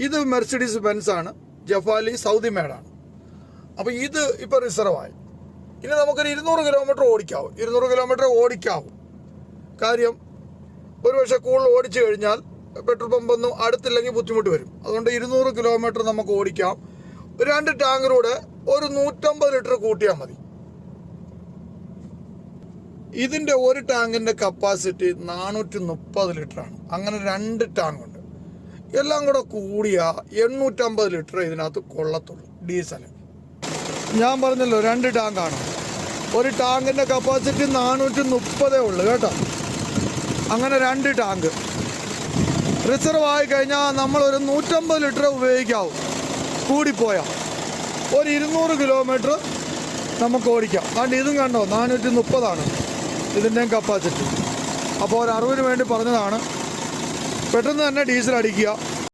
ഇത് Mercedes Benz ആണ്, ജഫാലി Saudi മേഡാണ്. അപ്പോൾ ഇത് ഇപ്പോൾ റിസർവായി. ഇനി നമുക്കൊരു 200 കിലോമീറ്റർ ഓടിക്കാവും. 200 കിലോമീറ്റർ ഓടിക്കാവും. കാര്യം ഒരു പക്ഷേ കൂടുതൽ ഓടിച്ചു കഴിഞ്ഞാൽ പെട്രോൾ പമ്പൊന്നും അടുത്തില്ലെങ്കിൽ ബുദ്ധിമുട്ട് വരും. അതുകൊണ്ട് 200 കിലോമീറ്റർ നമുക്ക് ഓടിക്കാം. 2 ടാങ്കറൂടെ ഒരു 150 ലിറ്റർ കൂട്ടിയാൽ മതി. ഇതിൻ്റെ ഒരു ടാങ്കിൻ്റെ കപ്പാസിറ്റി 430 ലിറ്ററാണ്. അങ്ങനെ 2 ടാങ്കുണ്ട്. എല്ലാം കൂടെ കൂടിയ 850 ലിറ്റർ ഇതിനകത്ത് കൊള്ളത്തുള്ളൂ ഡീസൽ. ഞാൻ പറഞ്ഞല്ലോ 2 ടാങ്കാണ്. ഒരു ടാങ്കിൻ്റെ കപ്പാസിറ്റി 430 ഉള്ളു കേട്ടോ. അങ്ങനെ 2 ടാങ്ക് റിസർവ് ആയി കഴിഞ്ഞാൽ നമ്മളൊരു 150 ലിറ്റർ ഉപയോഗിക്കാവും കൂടിപ്പോയാൽ. ഒരു 200 കിലോമീറ്റർ നമുക്ക് ഓടിക്കാം. അതുകൊണ്ട് ഇതും കണ്ടോ 430 ഇതിൻ്റെയും കപ്പാസിറ്റി. അപ്പോൾ ഒരു അറിവിന് വേണ്ടി പറഞ്ഞതാണ്. പെട്ടെന്ന് തന്നെ ഡീസൽ അടിക്കുക.